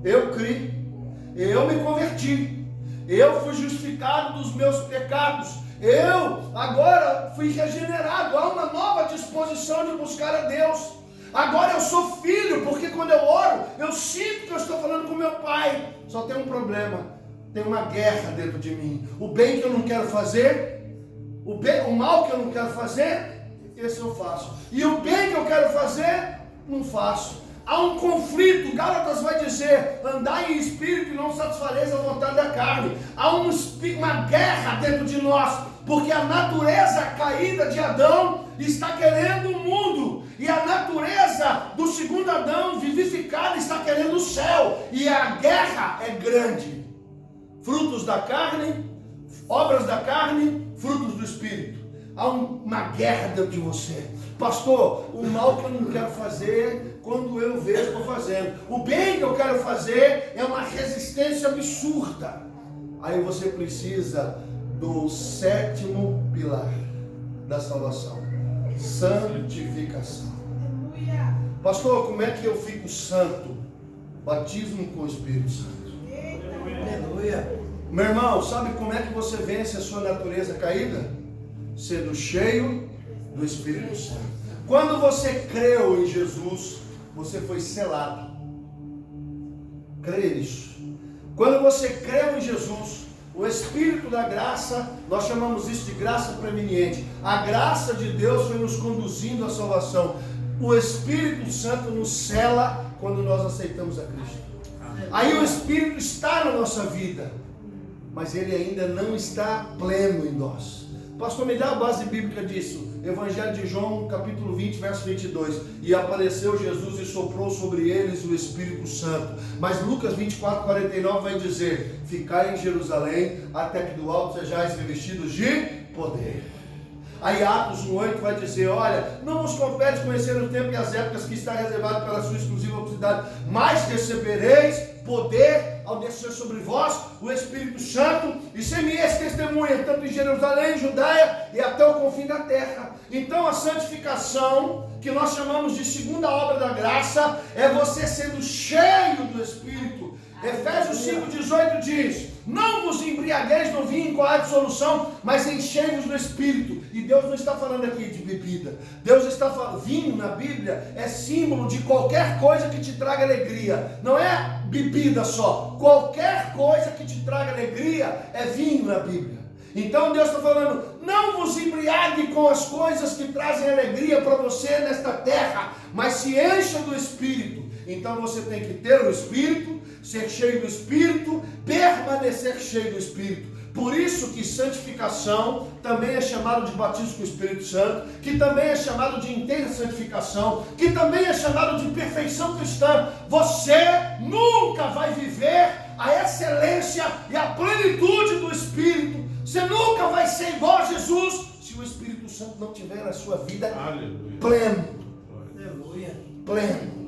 eu criei, eu me converti, eu fui justificado dos meus pecados, eu agora fui regenerado, há uma nova disposição de buscar a Deus. Agora eu sou filho, porque quando eu oro, eu sinto que eu estou falando com meu pai. Só tem um problema, tem uma guerra dentro de mim. O bem que eu não quero fazer, o mal que eu não quero fazer, esse eu faço. E o bem que eu quero fazer, não faço. Há um conflito. Gálatas vai dizer: andai em espírito e não satisfareis a vontade da carne. Há uma guerra dentro de nós, porque a natureza caída de Adão está querendo o mundo, e a natureza do segundo Adão vivificada está querendo o céu, e a guerra é grande. Frutos da carne, obras da carne, frutos do espírito. Há uma guerra dentro de você. Pastor, o mal que eu não quero fazer, quando eu vejo, estou fazendo. O bem que eu quero fazer é uma resistência absurda. Aí você precisa do sétimo pilar da salvação: santificação. Pastor, como é que eu fico santo? Batismo com o Espírito Santo. Aleluia. Meu irmão, sabe como é que você vence a sua natureza caída? Sendo cheio do Espírito Santo. Quando você creu em Jesus, você foi selado. Creia nisso. Quando você creu em Jesus, o Espírito da graça, nós chamamos isso de graça preveniente. A graça de Deus foi nos conduzindo à salvação. O Espírito Santo nos sela quando nós aceitamos a Cristo. Aí o Espírito está na nossa vida, mas ele ainda não está pleno em nós. Pastor, me dá a base bíblica disso. Evangelho de João, capítulo 20, verso 22. E apareceu Jesus e soprou sobre eles o Espírito Santo. Mas Lucas 24, 49 vai dizer: ficai em Jerusalém, até que do alto sejais revestidos de poder. Aí Atos 1,8 vai dizer: olha, não vos compete conhecer o tempo e as épocas que está reservado pela sua exclusiva autoridade, mas recebereis poder ao descer sobre vós o Espírito Santo, e ser-me-eis testemunha, tanto em Jerusalém, Judaia e até o confim da terra. Então a santificação, que nós chamamos de segunda obra da graça, é você sendo cheio do Espírito. Efésios 5,18 diz: não vos embriagueis no vinho em qual há dissolução, mas enchei-vos do Espírito. E Deus não está falando aqui de bebida. Deus está falando, vinho na Bíblia é símbolo de qualquer coisa que te traga alegria. Não é bebida só. Qualquer coisa que te traga alegria é vinho na Bíblia. Então Deus está falando: não vos embriague com as coisas que trazem alegria para você nesta terra, mas se encha do Espírito. Então você tem que ter o Espírito, ser cheio do Espírito, permanecer cheio do Espírito. Por isso que santificação também é chamado de batismo com o Espírito Santo, que também é chamado de inteira santificação, que também é chamado de perfeição cristã. Você nunca vai viver a excelência e a plenitude do Espírito. Você nunca vai ser igual a Jesus se o Espírito Santo não tiver na sua vida pleno. Aleluia. Pleno.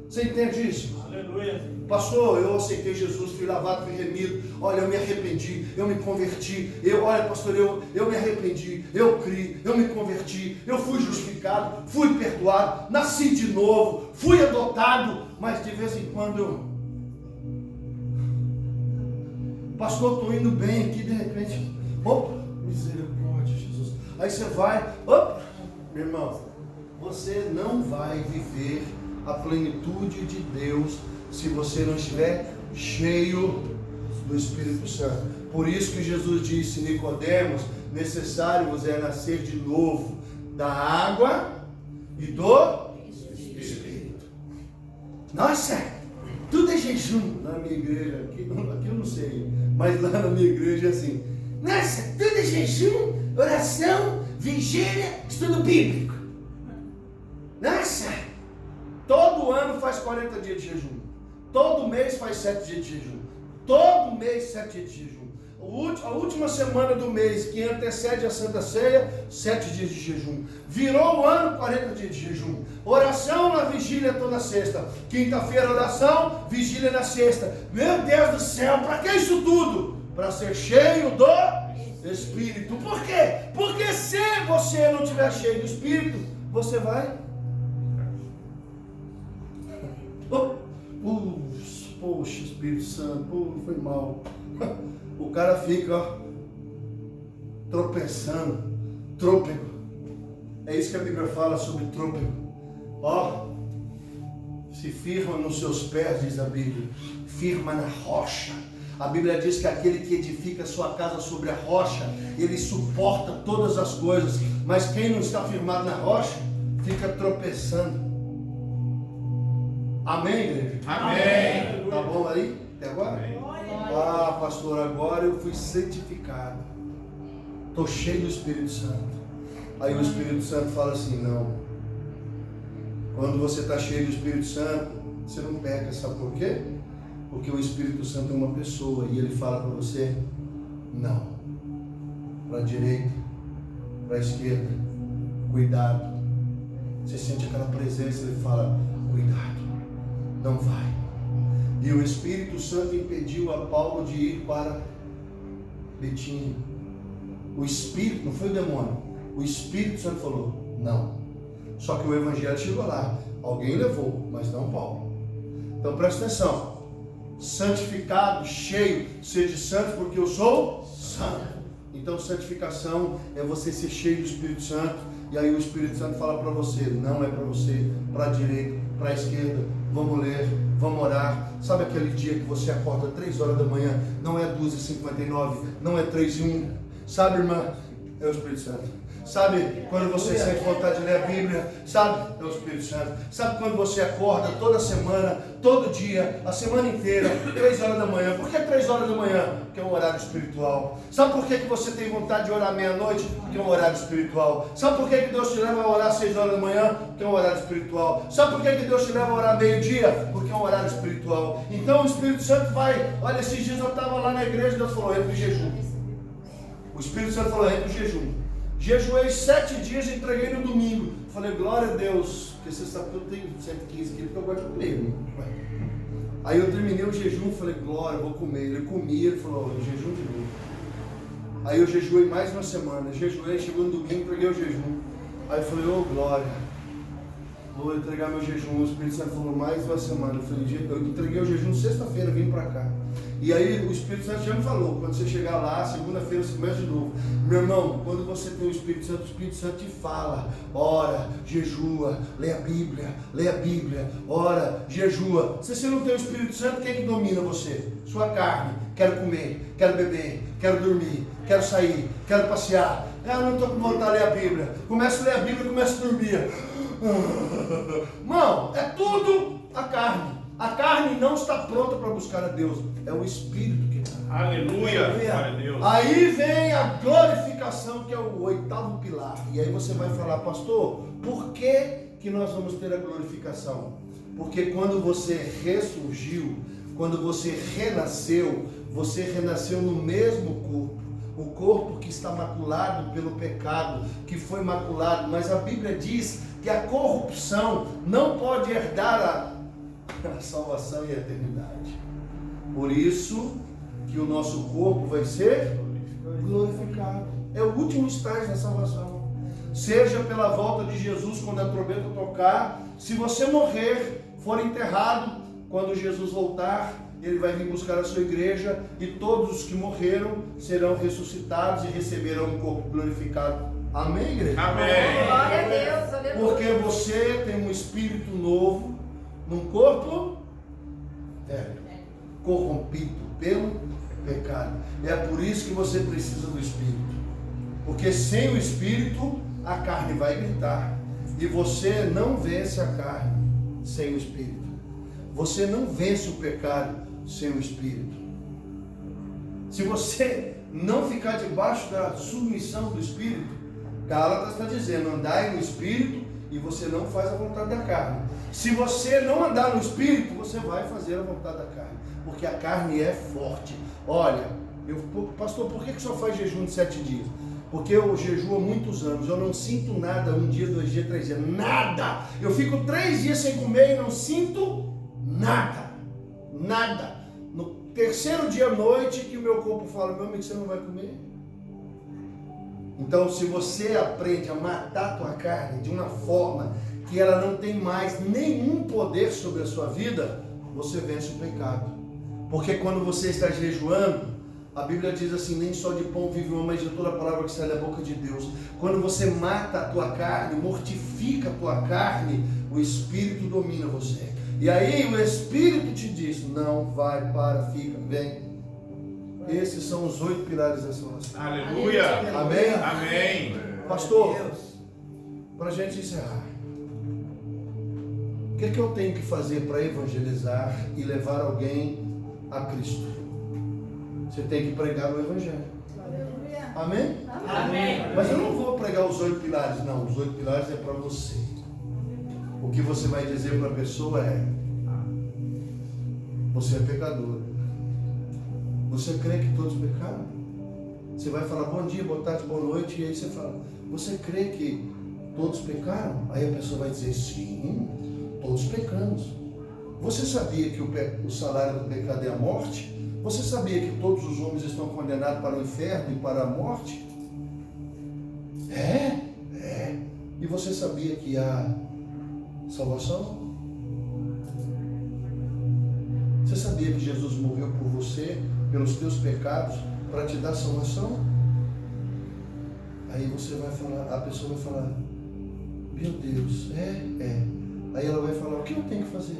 Você entende isso? Aleluia. Pastor, eu aceitei Jesus, fui lavado, fui remido. Olha, eu me arrependi, eu me converti. Olha, pastor, eu me arrependi, eu criei, eu me converti, eu fui justificado, fui perdoado, nasci de novo, fui adotado. Mas de vez em quando pastor, estou indo bem aqui, de repente, opa, misericórdia, Jesus. Aí você vai, opa, meu irmão, você não vai viver a plenitude de Deus se você não estiver cheio do Espírito Santo. Por isso que Jesus disse: Nicodemos, necessário vos é nascer de novo da água e do Espírito. Nossa, tudo é jejum na minha igreja. Aqui eu não sei, mas lá na minha igreja é assim: nossa, tudo é jejum, oração, vigília, estudo bíblico. Nossa, todo ano faz 40 dias de jejum. Todo mês faz 7 dias de jejum. Todo mês 7 dias de jejum. A última semana do mês, que antecede a Santa Ceia, 7 dias de jejum. Virou o ano, 40 dias de jejum. Oração na vigília toda sexta. Quinta-feira oração, vigília na sexta. Meu Deus do céu, para que isso tudo? Para ser cheio do Espírito. Por quê? Porque se você não estiver cheio do Espírito, você vai... Espírito Santo, pô, foi mal. O cara fica, ó, tropeçando, trôpego. É isso que a Bíblia fala sobre trôpego. Ó, se firma nos seus pés, diz a Bíblia, firma na rocha. A Bíblia diz que aquele que edifica sua casa sobre a rocha, ele suporta todas as coisas. Mas quem não está firmado na rocha, fica tropeçando. Amém, igreja? Amém. Tá bom aí? Até agora? Amém. Ah, pastor, agora eu fui santificado. Estou cheio do Espírito Santo. Aí o Espírito Santo fala assim, não. Quando você está cheio do Espírito Santo, você não peca, sabe por quê? Porque o Espírito Santo é uma pessoa e ele fala para você, não. Para a direita, para a esquerda, cuidado. Você sente aquela presença, ele fala, cuidado, não vai. E o Espírito Santo impediu a Paulo de ir para Betim. O Espírito, não foi o demônio, o Espírito Santo falou, não. Só que o Evangelho chegou lá, alguém levou, mas não Paulo. Então presta atenção, santificado, cheio, seja santo porque eu sou santo. Então santificação é você ser cheio do Espírito Santo, e aí o Espírito Santo fala para você, não é para você, para a direita, para a esquerda, vamos ler, vamos orar. Sabe aquele dia que você acorda 3 horas da manhã, não é 2h59, não é 3h01, sabe, irmã? É o Espírito Santo. Sabe quando você sente vontade de ler a Bíblia? Sabe? É o Espírito Santo. Sabe quando você acorda toda semana, todo dia, a semana inteira, 3 horas da manhã? Por que 3 horas da manhã? Porque é um horário espiritual. Sabe por que você tem vontade de orar meia-noite? Porque é um horário espiritual. Sabe por que Deus te leva a orar 6 horas da manhã? Porque é um horário espiritual. Sabe por que Deus te leva a orar meio-dia? Porque é um horário espiritual. Então o Espírito Santo vai. Olha, esses dias eu estava lá na igreja e Deus falou, entra em jejum. O Espírito Santo falou, entra em jejum. Jejuei 7 dias e entreguei no domingo. Falei, glória a Deus, porque você sabe que eu tenho 115 quilos, porque eu gosto de comer. Aí eu terminei o jejum, falei, glória, vou comer. Ele comia, ele falou, jejum de novo. Aí eu jejuei mais uma semana, jejuei, chegou no domingo, entreguei o jejum. Aí eu falei, ô glória, vou entregar meu jejum. O Espírito Santo falou, mais uma semana. Eu falei, eu entreguei o jejum sexta-feira, vim pra cá. E aí o Espírito Santo já me falou, quando você chegar lá, segunda-feira você começa de novo. Meu irmão, quando você tem o Espírito Santo te fala, ora, jejua, lê a Bíblia, ora, jejua. Se você não tem o Espírito Santo, quem é que domina você? Sua carne. Quero comer, quero beber, quero dormir, quero sair, quero passear. Eu não estou com vontade de ler a Bíblia. Começo a ler a Bíblia e começo a dormir. Irmão, é tudo a carne. A carne não está pronta para buscar a Deus. É o Espírito que está. Aleluia. Glória a Deus. Aí vem a glorificação, que é o 8º pilar. E aí você vai falar, pastor, por que nós vamos ter a glorificação? Porque quando você ressurgiu, quando você renasceu no mesmo corpo. O corpo que está maculado pelo pecado, que foi maculado. Mas a Bíblia diz que a corrupção não pode herdar a salvação e a eternidade. Por isso que o nosso corpo vai ser glorificado. É o último estágio da salvação. Seja pela volta de Jesus quando a trombeta tocar, se você morrer, for enterrado, quando Jesus voltar, ele vai vir buscar a sua igreja e todos os que morreram serão ressuscitados e receberão um corpo glorificado. Amém, igreja? Amém. Glória a Deus, aleluia. Porque você tem um espírito novo num corpo velho, corrompido pelo pecado. É por isso que você precisa do Espírito. Porque sem o Espírito, a carne vai gritar. E você não vence a carne sem o Espírito. Você não vence o pecado sem o Espírito. Se você não ficar debaixo da submissão do Espírito, Gálatas está dizendo, andai no Espírito e você não faz a vontade da carne. Se você não andar no Espírito, você vai fazer a vontade da carne, porque a carne é forte. Olha, pastor, por que só faz jejum de 7 dias? Porque eu jejuo há muitos anos, eu não sinto nada 1 dia, 2 dias, 3 dias, nada. Eu fico 3 dias sem comer e não sinto nada, nada. No 3º dia à noite que o meu corpo fala, meu amigo, você não vai comer? Então, se você aprende a matar a tua carne de uma forma que ela não tem mais nenhum poder sobre a sua vida, você vence o pecado. Porque quando você está jejuando, a Bíblia diz assim, nem só de pão vive o homem, mas de toda a palavra que sai da boca de Deus. Quando você mata a tua carne, mortifica a tua carne, o Espírito domina você. E aí o Espírito te diz, não, vai, para, fica, vem. Esses são os 8 pilares da salvação. Aleluia. Amém? Amém. Pastor, para a gente encerrar, o que é que eu tenho que fazer para evangelizar e levar alguém a Cristo? Você tem que pregar o Evangelho. Amém? Amém. Mas eu não vou pregar os 8 pilares, não. Os 8 pilares é para você. O que você vai dizer para a pessoa é: você é pecador. Você crê que todos pecaram? Você vai falar bom dia, boa tarde, boa noite, e aí você fala: você crê que todos pecaram? Aí a pessoa vai dizer: sim, todos pecamos. Você sabia que o salário do pecado é a morte? Você sabia que todos os homens estão condenados para o inferno e para a morte? É. E você sabia que há salvação? Você sabia que Jesus morreu por você, pelos teus pecados, para te dar salvação? Aí você vai falar, a pessoa vai falar: meu Deus, é. Aí ela vai falar: o que eu tenho que fazer?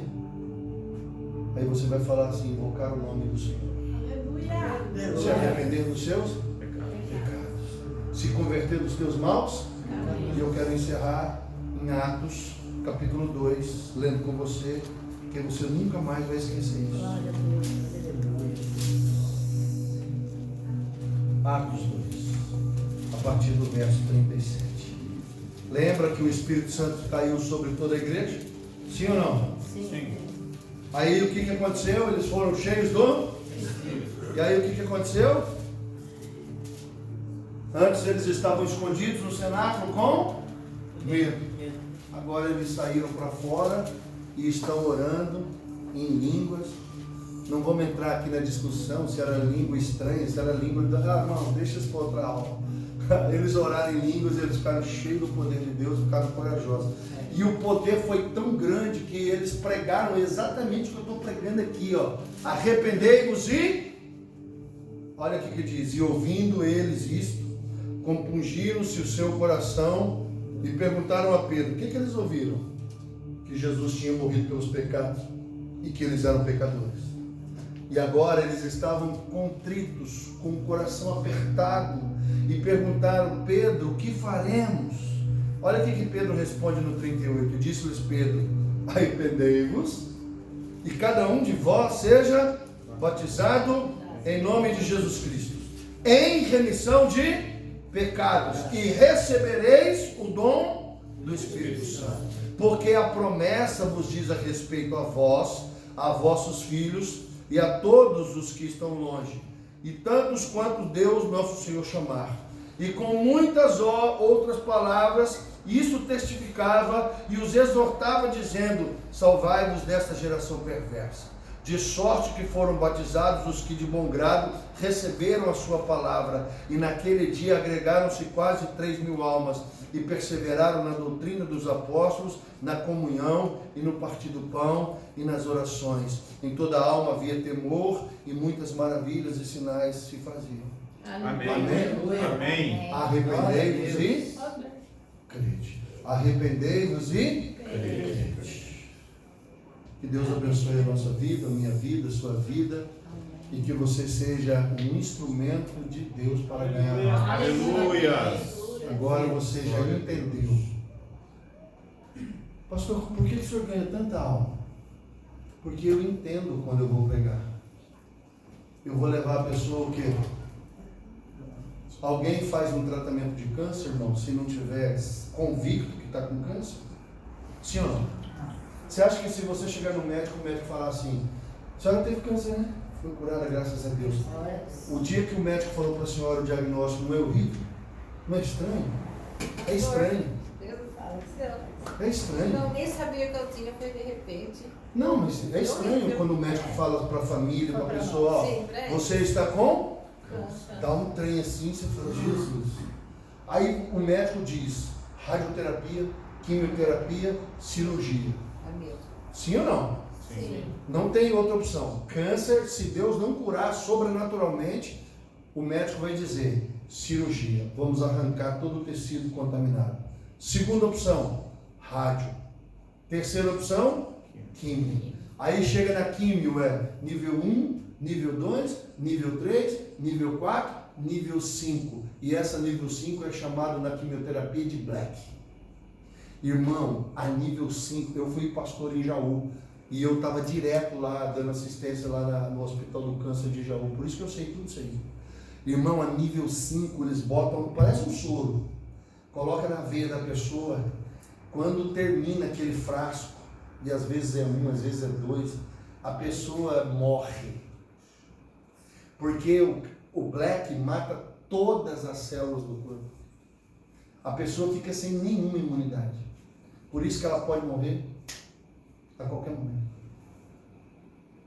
Aí você vai falar assim: invocar o nome do Senhor. Aleluia. Se arrepender dos seus pecados. Se converter dos teus maus. E eu quero encerrar em Atos, capítulo 2, lendo com você, que você nunca mais vai esquecer isso. Atos 2, a partir do verso 37. Lembra que o Espírito Santo caiu sobre toda a igreja? Sim ou não? Sim. Aí o que aconteceu? Eles foram cheios do... E aí o que aconteceu? Antes eles estavam escondidos no cenáculo com medo. Agora eles saíram para fora e estão orando em línguas. Não vamos entrar aqui na discussão se era língua estranha, se era língua... não, deixa isso para outra aula. Eles oraram em línguas, eles ficaram cheios do poder de Deus, ficaram corajosos. E o poder foi tão grande que eles pregaram exatamente o que eu estou pregando aqui, ó. Arrependei-vos e... Olha o que diz: e ouvindo eles isto, compungiram-se o seu coração e perguntaram a Pedro. O que eles ouviram? Que Jesus tinha morrido pelos pecados e que eles eram pecadores. E agora eles estavam contritos, com o coração apertado, e perguntaram: Pedro, o que faremos? Olha o que Pedro responde no 38. Disse-lhes Pedro: arrependei-vos e cada um de vós seja batizado em nome de Jesus Cristo, em remissão de pecados, e recebereis o dom do Espírito Santo, porque a promessa vos diz a respeito a vós, a vossos filhos e a todos os que estão longe, e tantos quanto Deus nosso Senhor chamar. E com muitas outras palavras isso testificava e os exortava, dizendo: salvai-vos desta geração perversa. De sorte que foram batizados os que de bom grado receberam a sua palavra, e naquele dia agregaram-se quase 3.000 almas, e perseveraram na doutrina dos apóstolos, na comunhão e no partir do pão e nas orações. Em toda a alma havia temor, e muitas maravilhas e sinais se faziam. Amém. Amém. Arrependei-vos e crede. Arrependei-vos e crede. Que Deus abençoe a nossa vida, a minha vida, a sua vida. E que você seja um instrumento de Deus para ganhar. Aleluia. Agora você já entendeu. Pastor, por que o senhor ganha tanta alma? Porque eu entendo quando eu vou pregar. Eu vou levar a pessoa o quê? Alguém faz um tratamento de câncer, irmão, se não tiver convicto que está com câncer? Sim ou não? Você acha que se você chegar no médico, o médico falar assim: a senhora teve câncer, né? Foi curada, graças a Deus. O dia que o médico falou para a senhora o diagnóstico, não é horrível? Não é estranho? É estranho. É estranho. Eu nem sabia que eu tinha, foi de repente. Não, mas é estranho quando o médico fala para a família, para a pessoa: ó, você está com? Dá um trem assim, você fala: Jesus. Aí o médico diz: radioterapia, quimioterapia, cirurgia. Sim ou não? Sim. Não tem outra opção. Câncer, se Deus não curar sobrenaturalmente, o médico vai dizer: cirurgia, vamos arrancar todo o tecido contaminado. Segunda opção, rádio. Terceira opção, químio. Aí chega na químio, nível 1, nível 2, nível 3, nível 4, nível 5. E essa nível 5 é chamada na quimioterapia de black. Irmão, a nível 5, eu fui pastor em Jaú. E eu estava direto lá, dando assistência lá no Hospital do Câncer de Jaú. Por isso que eu sei tudo isso aí. Irmão, a nível 5, eles botam, parece um soro. Coloca na veia da pessoa. Quando termina aquele frasco, e às vezes é 1, às vezes é 2, a pessoa morre. Porque o black mata todas as células do corpo. A pessoa fica sem nenhuma imunidade. Por isso que ela pode morrer a qualquer momento.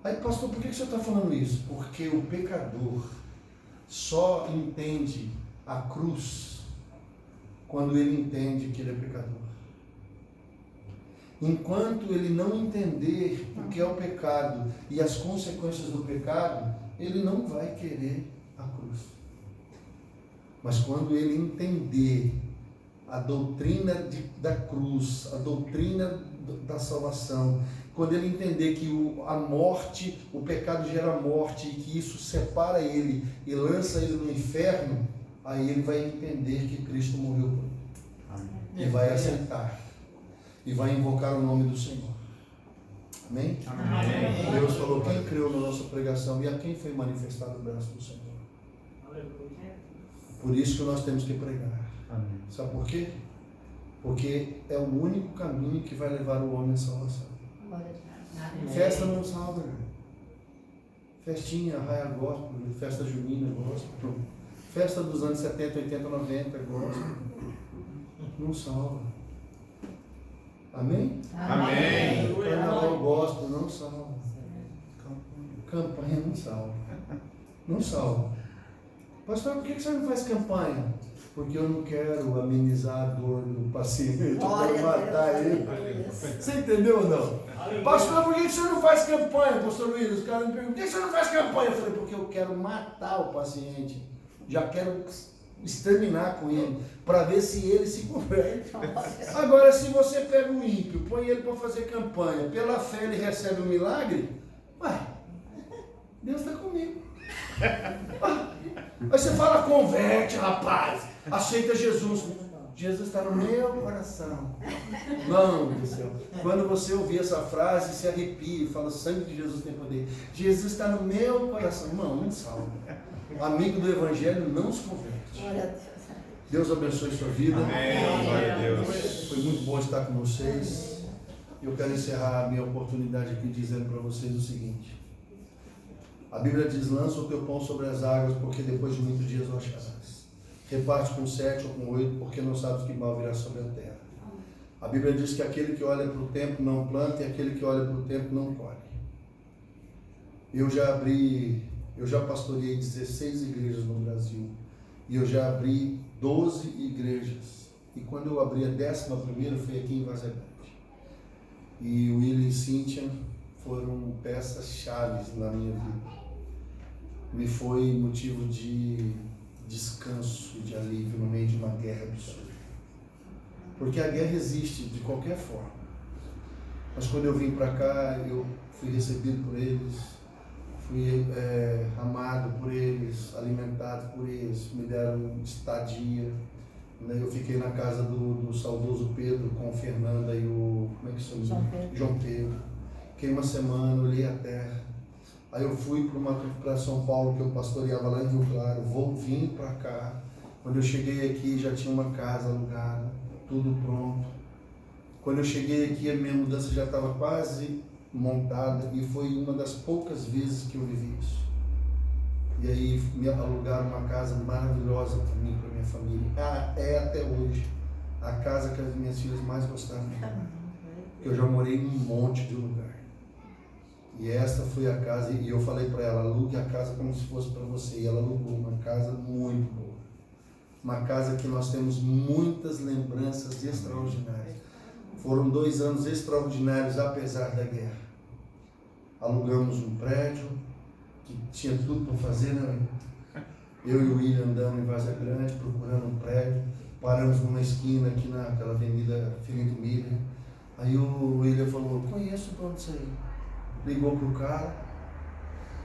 Aí, pastor, por que você está falando isso? Porque o pecador só entende a cruz quando ele entende que ele é pecador. Enquanto ele não entender o que é o pecado e as consequências do pecado, ele não vai querer a cruz. Mas quando ele entender a doutrina da cruz, a doutrina da salvação, quando ele entender que a morte, o pecado gera morte e que isso separa ele e lança ele no inferno, aí ele vai entender que Cristo morreu por ele. E vai aceitar. E vai invocar o nome do Senhor. Amém? Amém. Deus falou: quem creu na nossa pregação e a quem foi manifestado o braço do Senhor. Por isso que nós temos que pregar. Amém. Sabe por quê? Porque é o único caminho que vai levar o homem à salvação. Festa não salva, irmão. Festinha, raia gospel, festa junina gospel, festa dos anos 70, 80, 90 gospel. Não salva. Amém? Amém. Carnaval gospel não salva. Campanha não salva. Não salva. Pastor, por que você não faz campanha? Porque eu não quero amenizar a dor do paciente, eu quero matar ele. Você entendeu ou não? Pastor, por que você não faz campanha, pastor Luiz? Os caras me perguntam: por que você não faz campanha? Eu falei: porque eu quero matar o paciente. Já quero exterminar com ele, para ver se ele se converte. Agora, se você pega o ímpio, põe ele para fazer campanha, pela fé ele recebe um milagre, ué, Deus está comigo. Aí você fala: converte, rapaz, aceita Jesus. Jesus está no meu coração. Não, do céu. Quando você ouvir essa frase, se arrepia e fala: o sangue de Jesus tem poder. Jesus está no meu coração. Irmão, não salva. Amigo do Evangelho não se converte. Deus abençoe sua vida. Amém. Glória a Deus. Foi muito bom estar com vocês. Eu quero encerrar a minha oportunidade aqui dizendo para vocês o seguinte: a Bíblia diz: lança o teu pão sobre as águas, porque depois de muitos dias o acharás. Reparte com 7 ou com 8, porque não sabes que mal virá sobre a terra. A Bíblia diz que aquele que olha para o tempo não planta e aquele que olha para o tempo não colhe. Eu já pastoreei 16 igrejas no Brasil. E eu já abri 12 igrejas. E quando eu abri a 11ª foi aqui em Vazebete. E o William e Cíntia foram peças-chave na minha vida. Me foi motivo de descanso, de alívio no meio de uma guerra absurda. Porque a guerra existe de qualquer forma. Mas quando eu vim para cá, eu fui recebido por eles, fui amado por eles, alimentado por eles, me deram estadia. Eu fiquei na casa do saudoso Pedro com o Fernanda e o... como é que se chama? João Pedro. Fiquei uma semana, olhei a terra. Aí eu fui para São Paulo, que eu pastoreava lá em Rio Claro, vim para cá. Quando eu cheguei aqui já tinha uma casa alugada, tudo pronto. Quando eu cheguei aqui a minha mudança já estava quase montada e foi uma das poucas vezes que eu vivi isso. E aí me alugaram uma casa maravilhosa para mim, para minha família. É até hoje a casa que as minhas filhas mais gostaram de mim. Eu já morei em um monte de lugar. E esta foi a casa, e eu falei para ela: alugue a casa como se fosse para você. E ela alugou uma casa muito boa. Uma casa que nós temos muitas lembranças extraordinárias. Foram 2 anos extraordinários apesar da guerra. alugamos um prédio que tinha tudo para fazer, né? Eu e o William andando em Várzea Grande, procurando um prédio, paramos numa esquina aqui naquela avenida Filinto Miller. Aí o William falou, conheço o dono disso aí. Ligou pro cara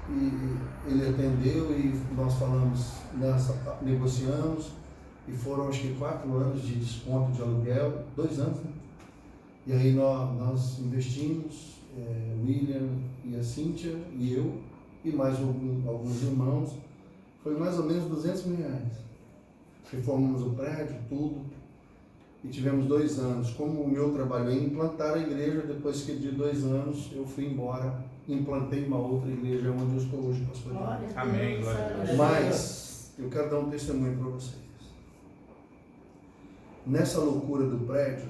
e ele atendeu e nós falamos, negociamos e foram acho que 4 anos de desconto de aluguel, 2 anos, né? E aí nós investimos, William e a Cíntia e eu e mais alguns irmãos, foi mais ou menos 200 mil reais. Reformamos o prédio, tudo, e tivemos 2 anos. Como o meu trabalho é implantar a igreja, depois que de 2 anos eu fui embora, implantei uma outra igreja onde eu estou hoje, pastor. Amém, glória a Deus. Mas eu quero dar um testemunho para vocês. Nessa loucura do prédio,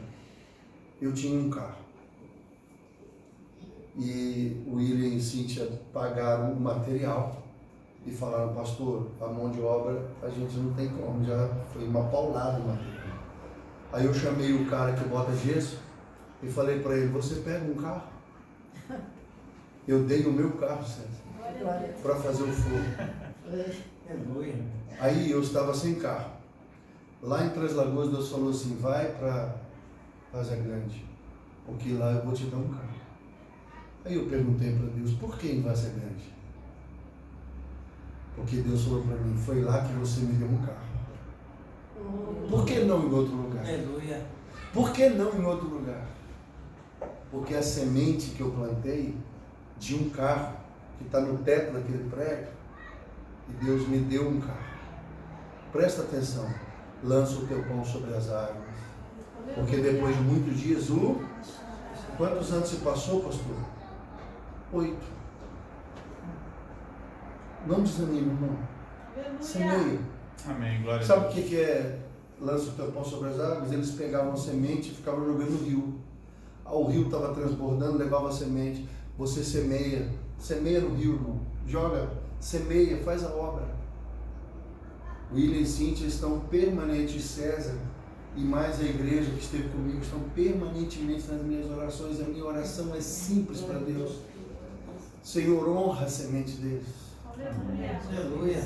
eu tinha um carro. E o William e Cíntia pagaram o material e falaram, pastor, a mão de obra a gente não tem como, já foi uma paulada o material. Aí eu chamei o cara que bota gesso e falei para ele, você pega um carro? Eu dei o meu carro, César, para fazer o fogo. Aí eu estava sem carro. Lá em Três Lagoas, Deus falou assim, vai para Várzea Grande, porque lá eu vou te dar um carro. Aí eu perguntei para Deus, por que em Várzea Grande? Porque Deus falou para mim, foi lá que você me deu um carro. Por que não em outro lugar? Aleluia. Por que não em outro lugar? Porque a semente que eu plantei de um carro que está no teto daquele prédio, e Deus me deu um carro. Presta atenção, lança o teu pão sobre as águas, porque depois de muitos dias, quantos anos se passou, pastor? 8. Não desanime, irmão. Semeia. Amém, glória a Sabe o Deus. que é lança o teu pão sobre as águas? Eles pegavam a semente e ficavam jogando no rio. O rio estava transbordando, levava a semente. Você semeia no rio, irmão. Joga, semeia, faz a obra. William e Cíntia estão permanentes, César e mais a igreja que esteve comigo, estão permanentemente nas minhas orações. A minha oração é simples para Deus. Senhor, honra a semente deles. Aleluia.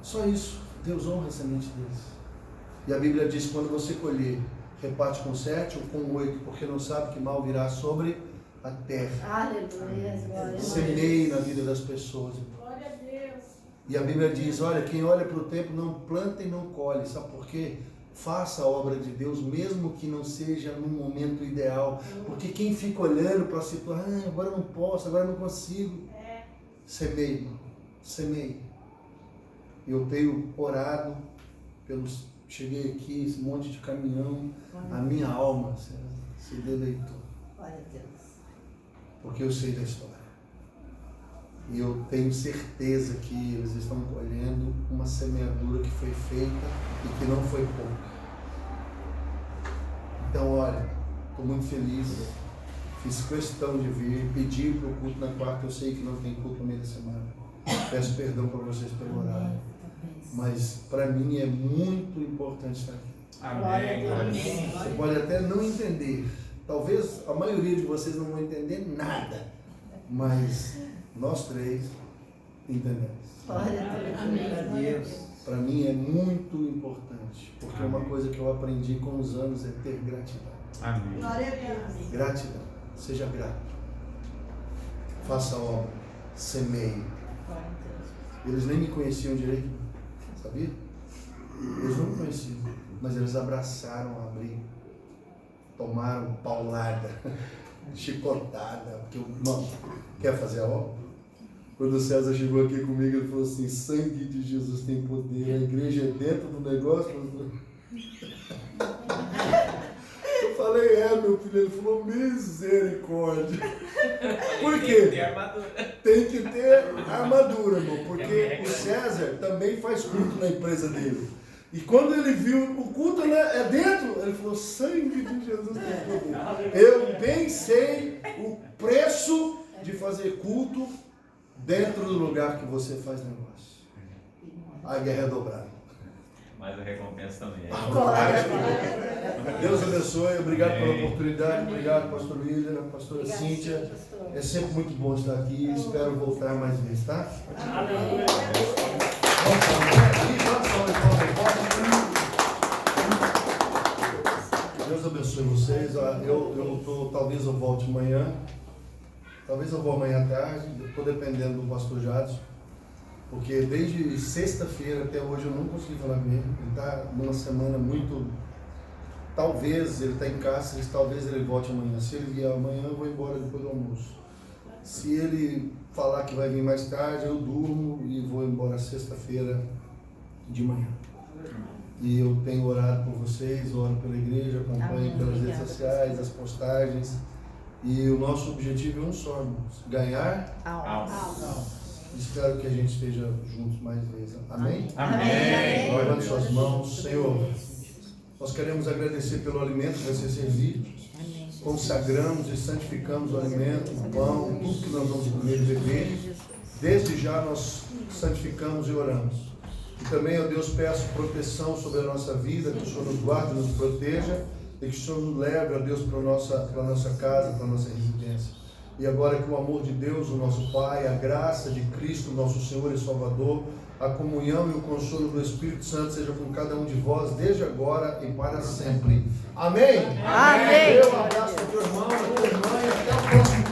Só isso. Deus honra a semente deles. E a Bíblia diz, quando você colher, reparte com 7 ou com 8, porque não sabe que mal virá sobre a terra. Aleluia. Semeie na vida das pessoas. Glória a Deus. E a Bíblia diz, olha, quem olha para o tempo não planta e não colhe. Sabe por quê? Faça a obra de Deus, mesmo que não seja no momento ideal. Porque quem fica olhando para si, agora eu não posso, agora eu não consigo. Semeie, irmão. Semeie. Eu tenho orado pelos... Cheguei aqui, esse monte de caminhão, a minha alma se deleitou. Glória a Deus. Porque eu sei da história. E eu tenho certeza que eles estão colhendo uma semeadura que foi feita e que não foi pouca. Então, olha, estou muito feliz. Fiz questão de vir, pedi para o culto na quarta. Eu sei que não tem culto no meio da semana. Peço perdão para vocês pelo horário. Mas para mim é muito importante estar aqui. Amém, glória a Deus. Você pode até não entender. Talvez a maioria de vocês não vão entender nada. Mas nós 3 entendemos. Glória a Deus. Para mim é muito importante. Porque uma coisa que eu aprendi com os anos é ter gratidão. Amém. Glória a Deus. Gratidão. Seja grato. Faça a obra. Semeie. Eles nem me conheciam direito. Sabia? Eles não me conheciam. Mas eles abraçaram a abrigo. Tomaram paulada. Chicotada. Porque o irmão quer fazer a obra? Quando o César chegou aqui comigo, ele falou assim, sangue de Jesus tem poder, a igreja é dentro do negócio. Eu falei, meu filho. Ele falou, misericórdia. Por quê? Tem que ter armadura, irmão, porque o César também faz culto na empresa dele. E quando ele viu o culto, né, é dentro, ele falou, sangue de Jesus tem poder. Eu bem sei o preço de fazer culto dentro do lugar que você faz negócio. A guerra é dobrada. Mas a recompensa também é. Deus abençoe, obrigado pela oportunidade, obrigado pastor William, pastora Cíntia. É sempre muito bom estar aqui, espero voltar mais vezes, tá? Amém. Deus abençoe vocês. Talvez eu volte amanhã, talvez eu vou amanhã à tarde, estou dependendo do pastor Jadson, porque desde sexta-feira até hoje eu não consegui falar com ele. Ele está numa semana muito. Talvez ele está em Cáceres, talvez ele volte amanhã. Se ele vier amanhã, eu vou embora depois do almoço. Se ele falar que vai vir mais tarde, eu durmo e vou embora sexta-feira de manhã. E eu tenho orado por vocês, oro pela igreja, acompanho pelas redes sociais, as postagens. E o nosso objetivo é um só, irmãos: ganhar almas. Espero que a gente esteja juntos mais vezes. Amém? Amém. Levante suas mãos. Senhor, nós queremos agradecer pelo alimento que vai ser servido. Consagramos e santificamos o alimento, o pão, tudo que nós vamos comer e beber. Desde já nós santificamos e oramos. E também, ó Deus, peço proteção sobre a nossa vida, que o Senhor nos guarde, nos proteja, e que o Senhor nos leve, ó Deus, para a nossa casa, para a nossa residência. E agora que o amor de Deus, o nosso Pai, a graça de Cristo, nosso Senhor e Salvador, a comunhão e o consolo do Espírito Santo seja com cada um de vós, desde agora e para sempre. Amém? Amém. Um abraço para o teu irmão, a tua irmã, e até o próximo